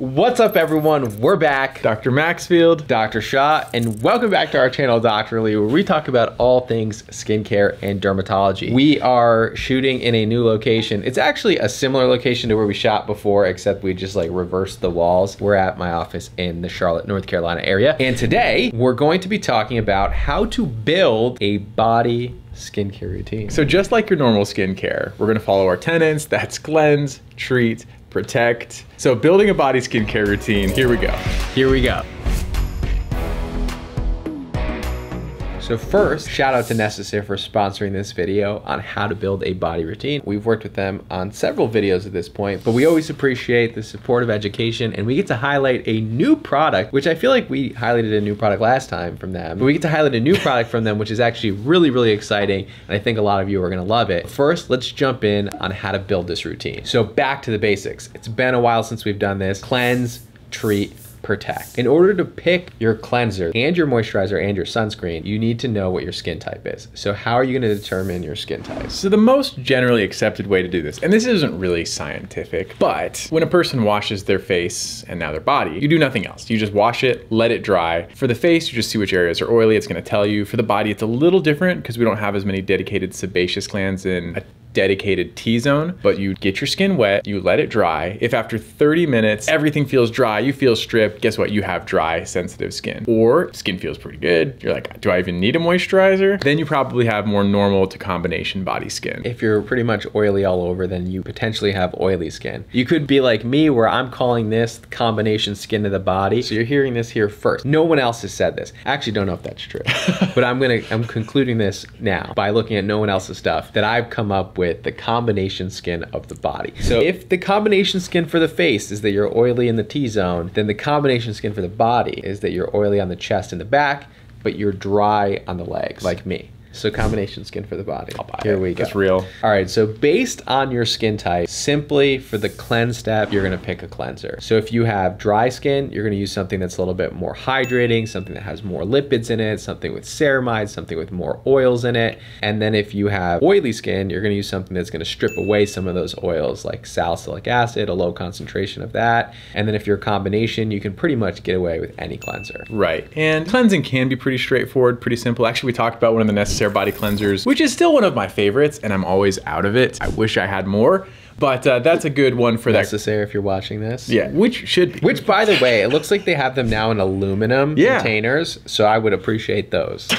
What's up, everyone? We're back. Dr. Maxfield, Dr. Shaw, and welcome back to our channel, Doctorly, where we talk about all things skincare and dermatology. We are shooting in a new location. It's actually a similar location to where we shot before, except we just like reversed the walls. We're at my office in the Charlotte, North Carolina area. And today we're going to be talking about how to build a body skincare routine. So just like your normal skincare, we're gonna follow our tenets. That's cleanse, treat, protect. So building a body skincare routine, here we go. Here we go. So first, shout out to Necessary for sponsoring this video on how to build a body routine. We've worked with them on several videos at this point, but we always appreciate the support of education, and we get to highlight a new product, which I feel like we highlighted a new product last time from them, but we get to highlight a new product from them, which is actually really, really exciting, and I think a lot of you are gonna love it. First, let's jump in on how to build this routine. So back to the basics. It's been a while since we've done this. Cleanse, treat, protect. In order to pick your cleanser and your moisturizer and your sunscreen, you need to know what your skin type is. So how are you going to determine your skin type? So the most generally accepted way to do this, and this isn't really scientific, but when a person washes their face and now their body, you do nothing else. You just wash it, let it dry. For the face, you just see which areas are oily. It's going to tell you. For the body, it's a little different because we don't have as many dedicated sebaceous glands in a dedicated T-zone, but you get your skin wet, you let it dry. If after 30 minutes, everything feels dry, you feel stripped, guess what? You have dry, sensitive skin. Or skin feels pretty good. You're like, do I even need a moisturizer? Then you probably have more normal to combination body skin. If you're pretty much oily all over, then you potentially have oily skin. You could be like me, where I'm calling this combination skin of the body. So you're hearing this here first. No one else has said this. I actually don't know if that's true, but I'm concluding this now by looking at no one else's stuff that I've come up with the combination skin of the body. So if the combination skin for the face is that you're oily in the T-zone, then the combination skin for the body is that you're oily on the chest and the back, but you're dry on the legs, like me. So combination skin for the body. I'll buy Here it. we go. That's real. All right, so based on your skin type, simply for the cleanse step, you're gonna pick a cleanser. So if you have dry skin, you're gonna use something that's a little bit more hydrating, something that has more lipids in it, something with ceramides, something with more oils in it. And then if you have oily skin, you're gonna use something that's gonna strip away some of those oils, like salicylic acid, a low concentration of that. And then if you're a combination, you can pretty much get away with any cleanser. Right, and cleansing can be pretty straightforward, pretty simple. Actually, we talked about one of the Necessary body cleansers, which is still one of my favorites, and I'm always out of it. I wish I had more, but that's a good one for Necessary if you're watching this. Yeah, which should be. Which, by the way, it looks like they have them now in aluminum containers, so I would appreciate those.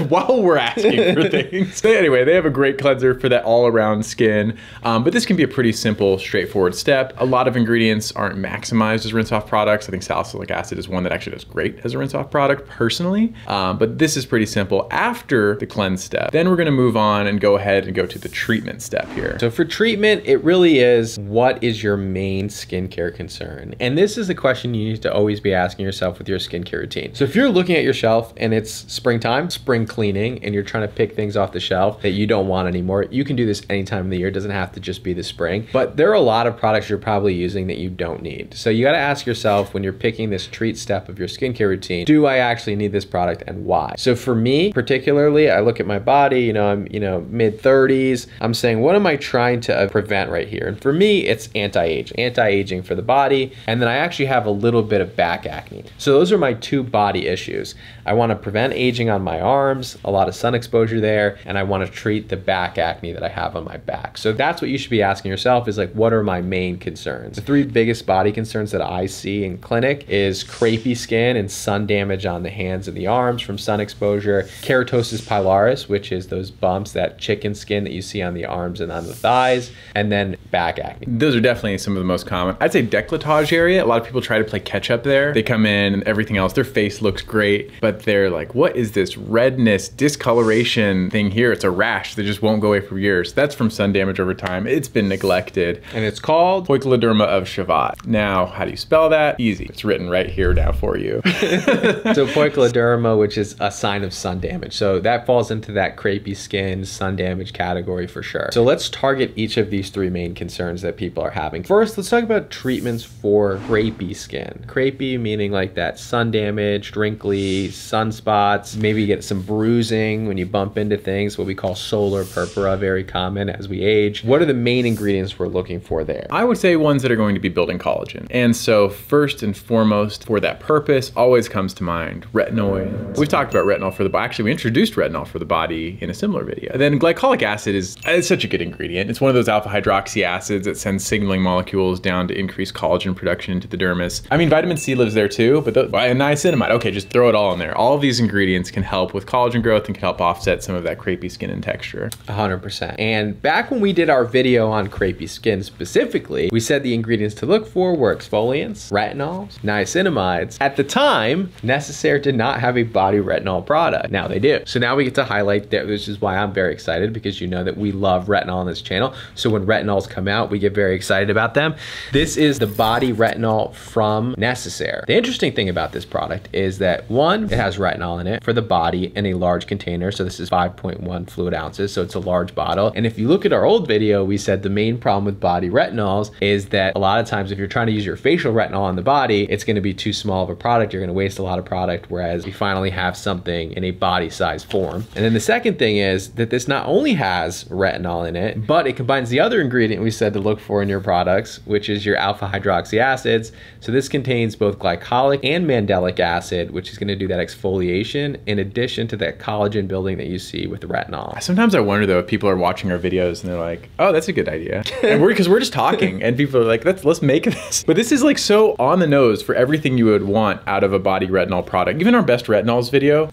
While we're asking for things. So anyway, they have a great cleanser for that all-around skin, but this can be a pretty simple, straightforward step. A lot of ingredients aren't maximized as rinse-off products. I think salicylic acid is one that actually does great as a rinse-off product, personally, but this is pretty simple. After the cleanse step, then we're gonna move on and go ahead and go to the treatment step here. So for treatment, it really is, what is your main skincare concern? And this is the question you need to always be asking yourself with your skincare routine. So if you're looking at your shelf and it's springtime, spring cleaning, and you're trying to pick things off the shelf that you don't want anymore, you can do this any time of the year. It doesn't have to just be the spring, but there are a lot of products you're probably using that you don't need. So you gotta ask yourself when you're picking this treat step of your skincare routine, do I actually need this product and why? So for me, particularly, I look at my body, I'm mid 30s. I'm saying, what am I trying to prevent right here? And for me, it's anti-aging for the body. And then I actually have a little bit of back acne. So those are my two body issues. I want to prevent aging on my arms, a lot of sun exposure there, and I want to treat the back acne that I have on my back. So that's what you should be asking yourself, is like, what are my main concerns? The three biggest body concerns that I see in clinic is crepey skin and sun damage on the hands and the arms from sun exposure, keratosis pilaris, which is those bumps, that chicken skin that you see on the arms and on the thighs, and then back acne. Those are definitely some of the most common. I'd say décolletage area. A lot of people try to play catch up there. They come in and everything else, their face looks great, but they're like, what is this redness, discoloration thing here? It's a rash that just won't go away for years. That's from sun damage over time. It's been neglected. And it's called poikiloderma of Chavat. Now, how do you spell that? Easy. It's written right here now for you. So poikiloderma, which is a sign of sun damage. So that falls into that crepey skin, sun damage category for sure. So let's target each of these three main main concerns that people are having. First, let's talk about treatments for crepey skin. Crepey meaning like that sun damaged, wrinkly, sunspots, maybe you get some bruising when you bump into things, what we call solar purpura, very common as we age. What are the main ingredients we're looking for there? I would say ones that are going to be building collagen. And so first and foremost for that purpose always comes to mind retinoids. We've talked about retinol for the body. Actually, we introduced retinol for the body in a similar video. And then glycolic acid is such a good ingredient. It's one of those alpha hydroxy acids that sends signaling molecules down to increase collagen production into the dermis. I mean, vitamin C lives there too, but niacinamide, okay, just throw it all in there. All of these ingredients can help with collagen growth and can help offset some of that crepey skin and texture. 100%. And back when we did our video on crepey skin specifically, we said the ingredients to look for were exfoliants, retinols, niacinamides. At the time, Necessaire did not have a body retinol product. Now they do. So now we get to highlight that, which is why I'm very excited, because you know that we love retinol on this channel. So when retinols come out, we get very excited about them. This is the body retinol from Necessaire. The interesting thing about this product is that one, it has retinol in it for the body in a large container. So this is 5.1 fluid ounces. So it's a large bottle. And if you look at our old video, we said the main problem with body retinols is that a lot of times if you're trying to use your facial retinol on the body, it's going to be too small of a product. You're going to waste a lot of product, whereas you finally have something in a body size form. And then the second thing is that this not only has retinol in it, but it combines the other ingredient we said to look for in your products, which is your alpha hydroxy acids. So this contains both glycolic and mandelic acid, which is going to do that exfoliation in addition to that collagen building that you see with the retinol. Sometimes I wonder though, if people are watching our videos and they're like, oh, that's a good idea. And because we're just talking and people are like, let's make this. But this is like so on the nose for everything you would want out of a body retinol product. Even our best retinols video,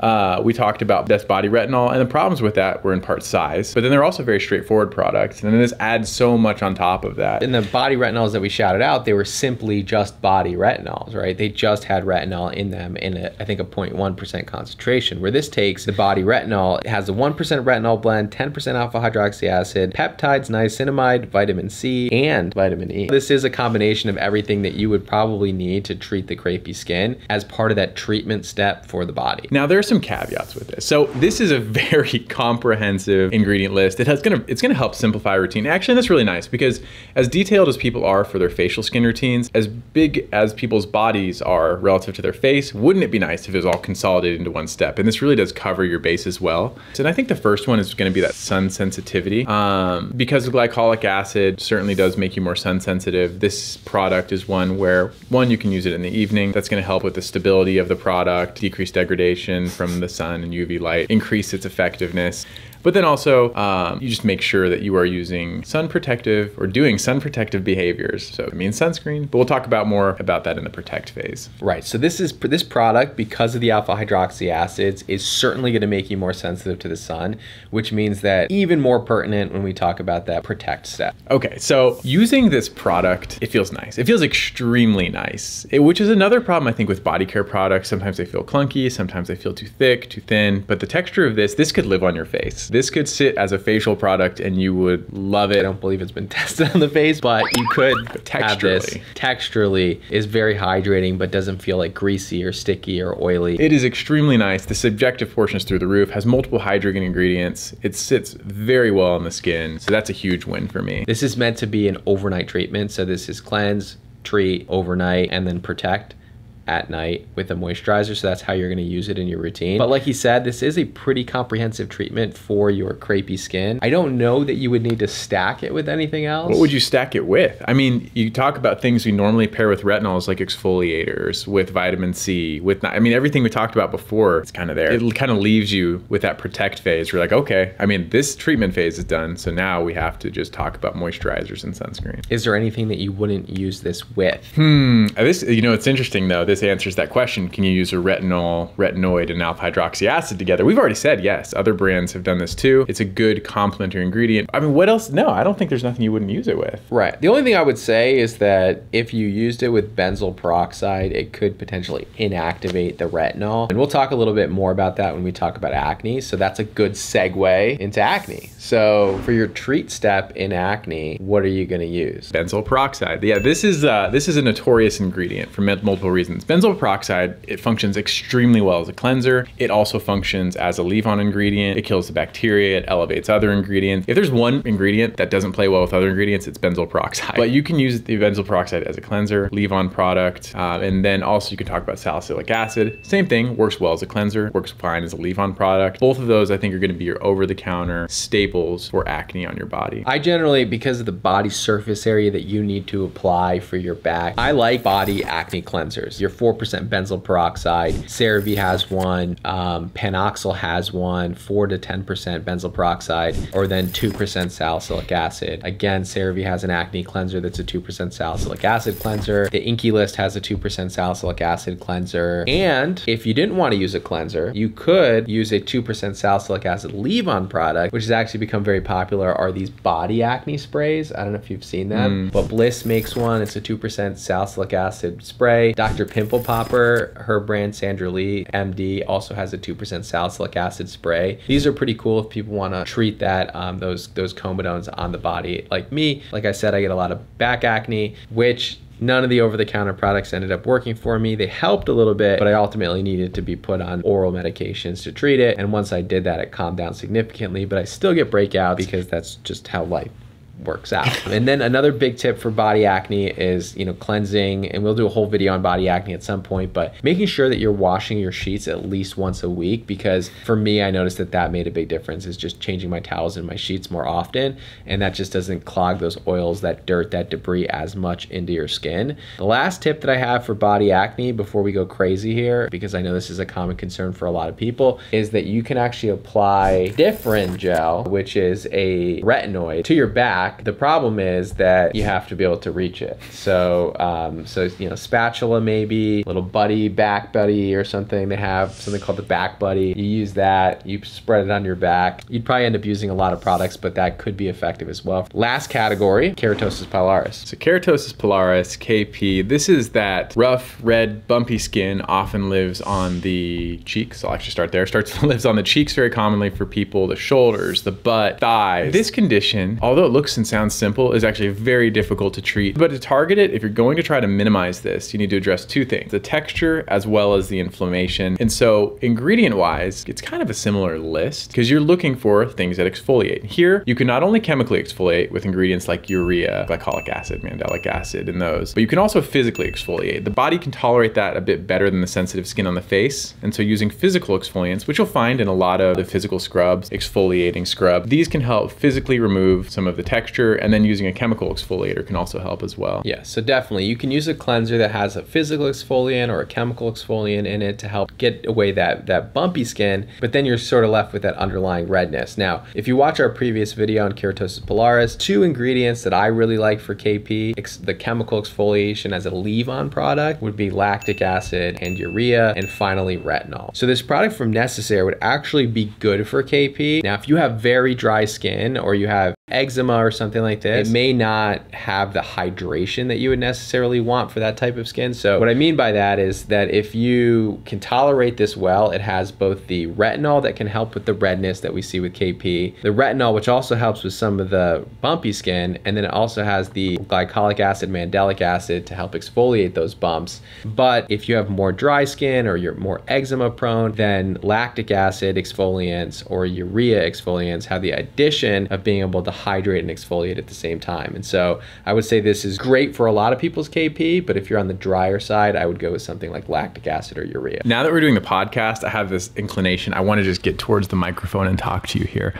we talked about best body retinol, and the problems with that were in part size, but then they're also very straightforward products. And then this adds so much on top of that. In the body retinols that we shouted out, they were simply just body retinols, right? They just had retinol in them in I think a 0.1% concentration, where this takes the body retinol. It has a 1% retinol blend, 10% alpha hydroxy acid, peptides, niacinamide, vitamin C, and vitamin E. This is a combination of everything that you would probably need to treat the crepey skin as part of that treatment step for the body. Now there are some caveats with this. So this is a very comprehensive ingredient list. It's gonna help simplify routine. Actually, that's really nice because as detailed as people are for their facial skin routines, as big as people's bodies are relative to their face, wouldn't it be nice if it was all consolidated into one step? And this really does cover your bases well. And I think the first one is gonna be that sun sensitivity. Because the glycolic acid certainly does make you more sun sensitive. This product is one where, one, you can use it in the evening. That's gonna help with the stability of the product, decrease degradation from the sun and UV light, increase its effectiveness. But then also, you just make sure that you are using sun protective or doing sun protective behaviors. So it means sunscreen, but we'll talk about more about that in the protect phase. Right, so this product, because of the alpha hydroxy acids, is certainly gonna make you more sensitive to the sun, which means that even more pertinent when we talk about that protect step. Okay, so using this product, it feels nice. It feels extremely nice, which is another problem I think with body care products. Sometimes they feel clunky, sometimes they feel too thick, too thin, but the texture of this could live on your face. This could sit as a facial product and you would love it. I don't believe it's been tested on the face, but you could have this. Texturally is very hydrating, but doesn't feel like greasy or sticky or oily. It is extremely nice. The subjective portion is through the roof, has multiple hydrating ingredients. It sits very well on the skin. So that's a huge win for me. This is meant to be an overnight treatment. So this is cleanse, treat overnight, and then protect at night with a moisturizer. So that's how you're going to use it in your routine. But like he said, this is a pretty comprehensive treatment for your crepey skin. I don't know that you would need to stack it with anything else. What would you stack it with? I mean, you talk about things we normally pair with retinols, like exfoliators, with vitamin C, I mean, everything we talked about before, it's kind of there. It kind of leaves you with that protect phase. You're like, okay, I mean, this treatment phase is done. So now we have to just talk about moisturizers and sunscreen. Is there anything that you wouldn't use this with? It's interesting though. This answers that question. Can you use a retinol, retinoid, and alpha hydroxy acid together? We've already said yes. Other brands have done this too. It's a good complementary ingredient. I mean, what else? No, I don't think there's nothing you wouldn't use it with. Right. The only thing I would say is that if you used it with benzoyl peroxide, it could potentially inactivate the retinol. And we'll talk a little bit more about that when we talk about acne. So that's a good segue into acne. So for your treat step in acne, what are you going to use? Benzoyl peroxide. Yeah, this is a notorious ingredient for multiple reasons. Benzoyl peroxide, it functions extremely well as a cleanser. It also functions as a leave-on ingredient. It kills the bacteria, it elevates other ingredients. If there's one ingredient that doesn't play well with other ingredients, it's benzoyl peroxide. But you can use the benzoyl peroxide as a cleanser, leave-on product, and then also you can talk about salicylic acid. Same thing, works well as a cleanser, works fine as a leave-on product. Both of those I think are gonna be your over-the-counter staples for acne on your body. I generally, because of the body surface area that you need to apply for your back, I like body acne cleansers. Your 4% benzoyl peroxide, CeraVe has one, Panoxyl has one, 4 to 10% benzoyl peroxide, or then 2% salicylic acid. Again, CeraVe has an acne cleanser that's a 2% salicylic acid cleanser. The Inky List has a 2% salicylic acid cleanser. And if you didn't want to use a cleanser, you could use a 2% salicylic acid leave-on product, which has actually become very popular, are these body acne sprays. I don't know if you've seen them, but Bliss makes one. It's a 2% salicylic acid spray. Dr. Pimple Popper, her brand Sandra Lee, MD, also has a 2% salicylic acid spray. These are pretty cool if people want to treat that, those comedones on the body. Like me, like I said, I get a lot of back acne, which none of the over-the-counter products ended up working for me. They helped a little bit, but I ultimately needed to be put on oral medications to treat it. And once I did that, it calmed down significantly, but I still get breakouts because that's just how life works out. And then another big tip for body acne is, cleansing, and we'll do a whole video on body acne at some point, but making sure that you're washing your sheets at least once a week, because for me, I noticed that made a big difference, is just changing my towels and my sheets more often, and that just doesn't clog those oils, that dirt, that debris as much into your skin. The last tip that I have for body acne before we go crazy here, because I know this is a common concern for a lot of people, is that you can actually apply Differin gel, which is a retinoid, to your back. The problem is that you have to be able to reach it. So, spatula maybe, little back buddy or something. They have something called the back buddy. You use that, you spread it on your back. You'd probably end up using a lot of products, but that could be effective as well. Last category, Keratosis Pilaris. So Keratosis Pilaris, KP, this is that rough, red, bumpy skin, often lives on the cheeks. I'll actually start there. Lives on the cheeks very commonly for people, the shoulders, the butt, thighs. This condition, although it looks and sounds simple, is actually very difficult to treat. But to target it, if you're going to try to minimize this, you need to address two things: the texture as well as the inflammation. And so ingredient-wise, it's kind of a similar list because you're looking for things that exfoliate. Here, you can not only chemically exfoliate with ingredients like urea, glycolic acid, mandelic acid, and those, but you can also physically exfoliate. The body can tolerate that a bit better than the sensitive skin on the face. And so using physical exfoliants, which you'll find in a lot of the physical scrubs, exfoliating scrub, these can help physically remove some of the texture, and then using a chemical exfoliator can also help as well. Yeah, so definitely you can use a cleanser that has a physical exfoliant or a chemical exfoliant in it to help get away that bumpy skin, but then you're sort of left with that underlying redness. Now, if you watch our previous video on Keratosis Pilaris, two ingredients that I really like for KP, the chemical exfoliation as a leave-on product, would be lactic acid and urea, and finally retinol. So this product from Necessaire would actually be good for KP. Now, if you have very dry skin or you have eczema or something like this, it may not have the hydration that you would necessarily want for that type of skin. So what I mean by that is that if you can tolerate this well, it has both the retinol that can help with the redness that we see with KP, the retinol which also helps with some of the bumpy skin, and then it also has the glycolic acid, mandelic acid to help exfoliate those bumps. But if you have more dry skin or you're more eczema prone, then lactic acid exfoliants or urea exfoliants have the addition of being able to hydrate and exfoliate at the same time. And so I would say this is great for a lot of people's KP, but if you're on the drier side, I would go with something like lactic acid or urea. Now that we're doing the podcast, I have this inclination. I want to just get towards the microphone and talk to you here.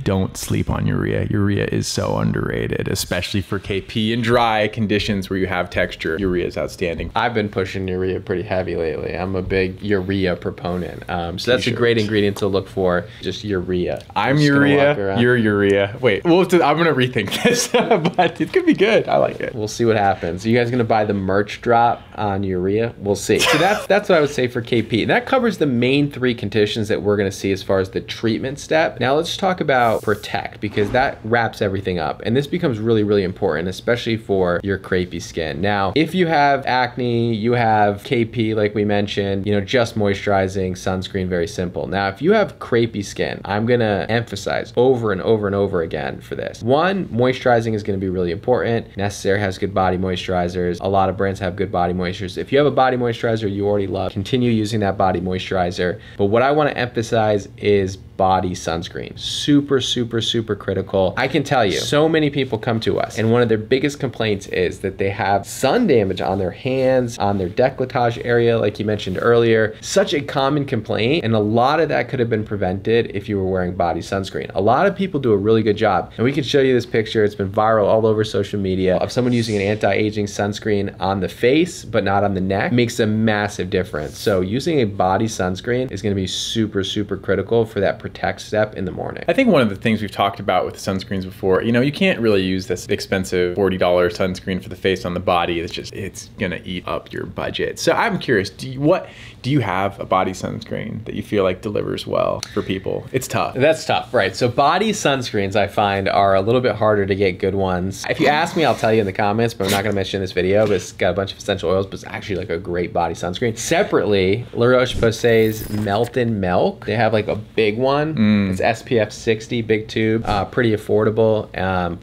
Don't sleep on urea. Urea is so underrated, especially for KP and dry conditions where you have texture. Urea is outstanding. I've been pushing urea pretty heavy lately. I'm a big urea proponent. So that's a great ingredient to look for, just urea. I'm urea, you're urea. Wait, I'm gonna rethink this, but it could be good. I like it. We'll see what happens. Are you guys gonna buy the merch drop on urea? We'll see. So that's what I would say for KP. And that covers the main three conditions that we're gonna see as far as the treatment step. Now let's talk about protect, because that wraps everything up. And this becomes really, really important, especially for your crepey skin. Now, if you have acne, you have KP, like we mentioned, just moisturizing, sunscreen, very simple. Now, if you have crepey skin, I'm gonna emphasize over and over and over again for this. One, moisturizing is going to be really important. Necessary has good body moisturizers. A lot of brands have good body moisturizers. If you have a body moisturizer you already love, continue using that body moisturizer. But what I want to emphasize is body sunscreen. Super, super, super critical. I can tell you, so many people come to us and one of their biggest complaints is that they have sun damage on their hands, on their décolletage area, like you mentioned earlier. Such a common complaint, and a lot of that could have been prevented if you were wearing body sunscreen. A lot of people do a really good job, and we can show you this picture. It's been viral all over social media of someone using an anti-aging sunscreen on the face, but not on the neck. It makes a massive difference. So using a body sunscreen is gonna be super, super critical for that protect step in the morning. I think one of the things we've talked about with sunscreens before, you know, you can't really use this expensive $40 sunscreen for the face on the body. It's gonna eat up your budget. So I'm curious, do you have a body sunscreen that you feel like delivers well for people? It's tough. That's tough, right? So body sunscreens I find are a little bit harder to get good ones. If you ask me, I'll tell you in the comments, but I'm not gonna mention in this video, but it's got a bunch of essential oils, but it's actually like a great body sunscreen. Separately, La Roche-Posay's Melton Milk, they have like a big one. It's SPF 60, big tube, pretty affordable,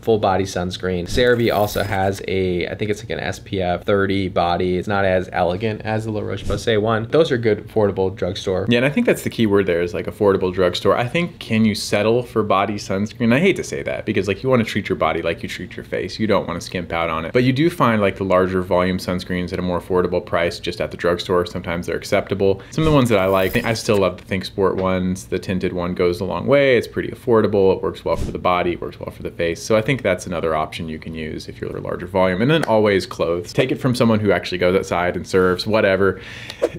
full body sunscreen. CeraVe also has I think it's like an SPF 30 body. It's not as elegant as the La Roche-Posay one. Those are good, affordable drugstore. Yeah, and I think that's the key word there is like affordable drugstore. I think, can you settle for body sunscreen? I hate to say that because like you want to treat your body like you treat your face. You don't want to skimp out on it. But you do find like the larger volume sunscreens at a more affordable price just at the drugstore. Sometimes they're acceptable. Some of the ones that I like, I still love the Think Sport ones. The tinted one goes a long way. It's pretty affordable. It works well for the body. It works well for the face. So I think that's another option you can use if you're a larger volume. And then always clothes. Take it from someone who actually goes outside and surfs, whatever.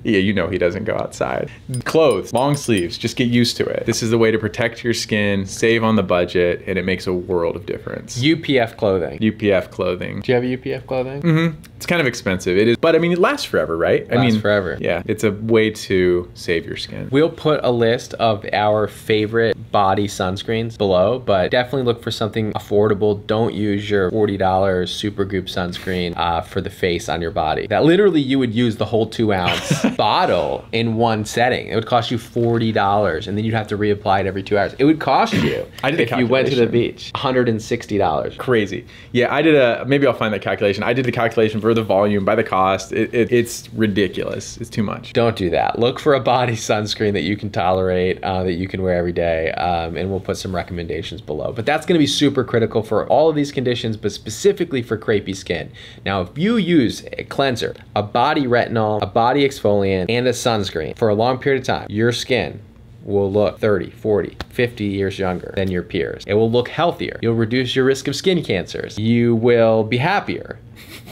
Yeah, you know he doesn't go outside. Clothes, long sleeves, just get used to it. This is the way to protect your skin, save on the budget, and it makes a world of difference. UPF clothing. UPF clothing. Do you have UPF clothing? Mm-hmm. It's kind of expensive. It is, but I mean, it lasts forever, right? I mean, forever. Yeah, it's a way to save your skin. We'll put a list of our favorite body sunscreens below, but definitely look for something affordable. Don't use your $40 Supergoop sunscreen for the face on your body. That literally you would use the whole 2-ounce bottle in one setting. It would cost you $40, and then you'd have to reapply it every 2 hours. It would cost you, if you went to the beach, $160. Crazy. Yeah, I did maybe I'll find that calculation. I did the calculation for the volume by the cost. It's ridiculous. It's too much. Don't do that. Look for a body sunscreen that you can tolerate, that you can wear every day, and we'll put some recommendations below. But that's gonna be super critical for all of these conditions, but specifically for crepey skin. Now, if you use a cleanser, a body retinol, a body exfoliant, and a sunscreen for a long period of time, your skin will look 30, 40, 50 years younger than your peers. It will look healthier. You'll reduce your risk of skin cancers. You will be happier.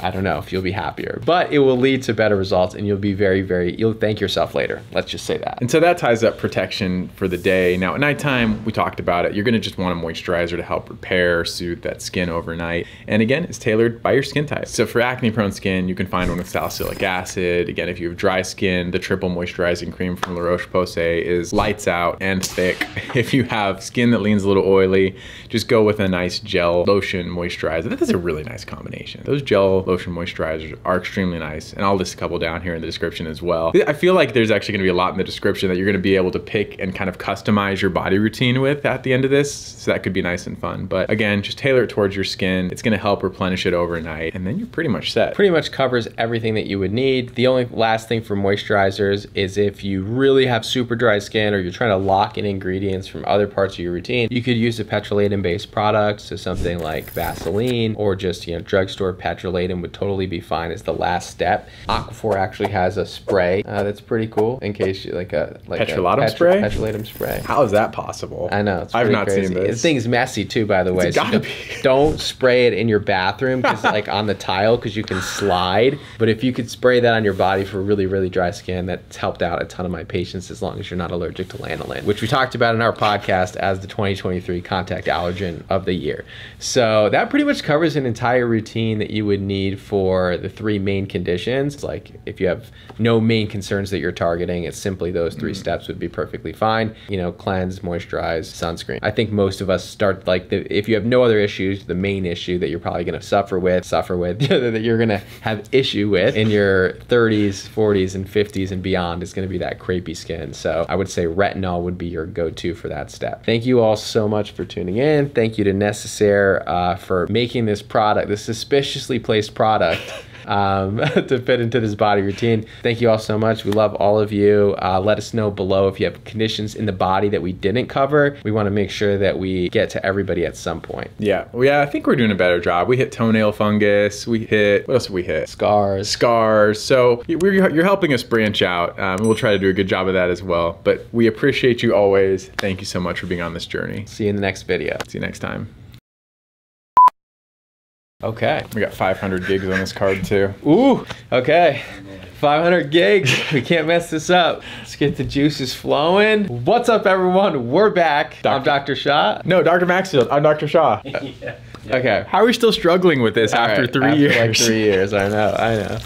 I don't know if you'll be happier, but it will lead to better results, and you'll be you'll thank yourself later. Let's just say that. And so that ties up protection for the day. Now at nighttime, we talked about it. You're gonna just want a moisturizer to help repair, soothe that skin overnight. And again, it's tailored by your skin type. So for acne prone skin, you can find one with salicylic acid. Again, if you have dry skin, the triple moisturizing cream from La Roche-Posay is lights out and thick. If you have skin that leans a little oily, just go with a nice gel lotion moisturizer. That is a really nice combination. Those gel lotion moisturizers are extremely nice, and I'll list a couple down here in the description as well. I feel like there's actually gonna be a lot in the description that you're gonna be able to pick and kind of customize your body routine with at the end of this, so that could be nice and fun. But again, just tailor it towards your skin. It's gonna help replenish it overnight, and then you're pretty much set. Pretty much covers everything that you would need. The only last thing for moisturizers is if you really have super dry skin or you're trying to lock in ingredients from other parts of your routine, you could use a petrolatum-based product, so something like Vaseline or just, you know, drugstore petrolatum would totally be fine as the last step. Aquaphor actually has a spray that's pretty cool in case you like petrolatum spray? Petrolatum spray. How is that possible? I know, it's I've not crazy. seen this. The thing's messy too, by the way. It's gotta be. be. Don't spray it in your bathroom because like on the tile because you can slide. But if you could spray that on your body for really, really dry skin, that's helped out a ton of my patients as long as you're not allergic to lanolin, which we talked about in our podcast as the 2023 contact allergen of the year. So that pretty much covers an entire routine that you would need need for the 3 main conditions. Like if you have no main concerns that you're targeting, it's simply those 3 steps would be perfectly fine. You know, cleanse, moisturize, sunscreen. I think most of us start like if you have no other issues, the main issue that you're probably going to suffer with, that you're going to have issue with in your 30s, 40s, and 50s and beyond is going to be that crepey skin. So I would say retinol would be your go-to for that step. Thank you all so much for tuning in. Thank you to Necessaire for making this product, this suspiciously placed product, to fit into this body routine. Thank you all so much. We love all of you. Let us know below if you have conditions in the body that we didn't cover. We want to make sure that we get to everybody at some point. Yeah, well, yeah, I think we're doing a better job. We hit toenail fungus. We hit, what else did we hit? Scars. So you're helping us branch out. We'll try to do a good job of that as well. But we appreciate you always. Thank you so much for being on this journey. See you in the next video. See you next time. Okay. We got 500 gigs on this card too. Ooh, okay. 500 gigs. We can't mess this up. Let's get the juices flowing. What's up, everyone? We're back. I'm Dr. Shaw. No, Dr. Maxfield. I'm Dr. Shaw. Yeah. Okay. How are we still struggling with this after 3 years? After like 3 years. I know.